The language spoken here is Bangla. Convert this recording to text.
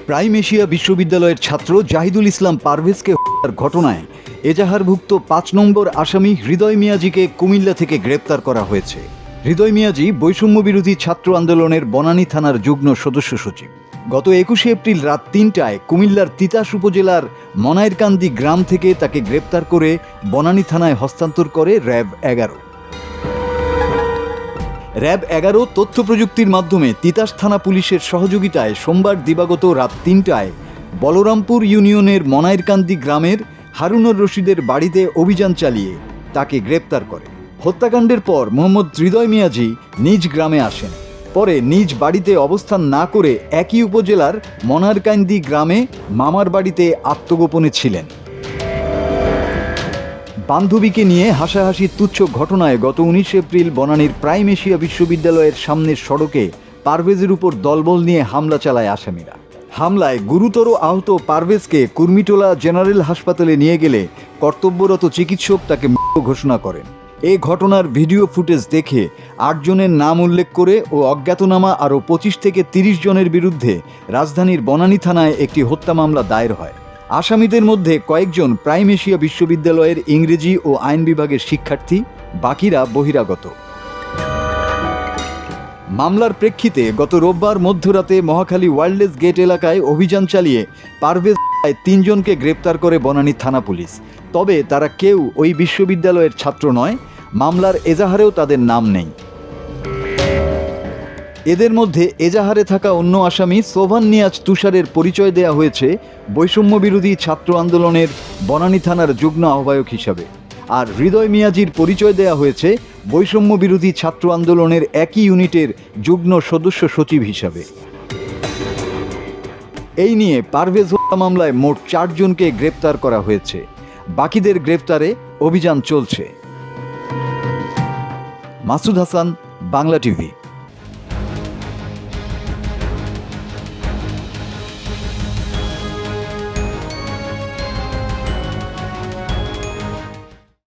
প্রাইম এশিয়া বিশ্ববিদ্যালয়ের ছাত্র জাহিদুল ইসলাম পারভেজকে হত্যার ঘটনায় এজাহারভুক্ত ৫ নম্বর আসামি হৃদয় মিয়াজিকে কুমিল্লা থেকে গ্রেপ্তার করা হয়েছে। হৃদয় মিয়াজি বৈষম্য বিরোধী ছাত্র আন্দোলনের বনানী থানার যুগ্ম সদস্য সচিব। গত ২১শে এপ্রিল রাত ৩টায় কুমিল্লার তিতাস উপজেলার মনাইরকান্দি গ্রাম থেকে তাকে গ্রেপ্তার করে বনানী থানায় হস্তান্তর করে র্যাব-১১। র্যাব-১১ তথ্য প্রযুক্তির মাধ্যমে তিতাস থানা পুলিশের সহযোগিতায় সোমবার দিবাগত রাত ৩টায় বলরামপুর ইউনিয়নের মনাইরকান্দি গ্রামের হারুনুর রশিদের বাড়িতে অভিযান চালিয়ে তাকে গ্রেপ্তার করে। হত্যাকাণ্ডের পর মোহাম্মদ হৃদয় মিয়াজি নিজ গ্রামে আসেন। পরে নিজ বাড়িতে অবস্থান না করে একই উপজেলার মনাইরকান্দি গ্রামে মামার বাড়িতে আত্মগোপনে ছিলেন। বান্ধবীকে নিয়ে হাসাহাসি তুচ্ছ ঘটনায় গত ১৯ এপ্রিল বনানীর প্রাইম এশিয়া বিশ্ববিদ্যালয়ের সামনের সড়কে পারভেজের উপর দলবল নিয়ে হামলা চালায় আসামিরা। হামলায় গুরুতর আহত পারভেজকে কুর্মিটোলা জেনারেল হাসপাতালে নিয়ে গেলে কর্তব্যরত চিকিৎসক তাকে মৃত ঘোষণা করেন। এই ঘটনার ভিডিও ফুটেজ দেখে ৮ জনের নাম উল্লেখ করে ও অজ্ঞাতনামা আরও ২৫ থেকে ৩০ জনের বিরুদ্ধে রাজধানীর বনানী থানায় একটি হত্যা মামলা দায়ের হয়। আসামিদের মধ্যে কয়েকজন প্রাইম এশিয়া বিশ্ববিদ্যালয়ের ইংরেজি ও আইন বিভাগের শিক্ষার্থী, বাকিরা বহিরাগত। মামলার প্রেক্ষিতে গত রোববার মধ্যরাতে মহাখালী ওয়ার্ল্ডলেস গেট এলাকায় অভিযান চালিয়ে পারভেজ ৩ জনকে গ্রেপ্তার করে বনানী থানা পুলিশ। তবে তারা কেউ ওই বিশ্ববিদ্যালয়ের ছাত্র নয়, মামলার এজাহারেও তাদের নাম নেই। এদের মধ্যে এজাহারে থাকা অন্য আসামি সোভান নিয়াজ তুষারের পরিচয় দেয়া হয়েছে বৈষম্য বিরোধী ছাত্র আন্দোলনের বনানী থানার যুগ্ম আহ্বায়ক হিসাবে, আর হৃদয় মিয়াজির পরিচয় দেয়া হয়েছে বৈষম্য বিরোধী ছাত্র আন্দোলনের একই ইউনিটের যুগ্ম সদস্য সচিব হিসাবে। এই নিয়ে পারভেজ হত্যা মামলায় মোট ৪ জনকে গ্রেপ্তার করা হয়েছে। বাকিদের গ্রেপ্তারে অভিযান চলছে। মাসুদ হাসান, বাংলা টিভি।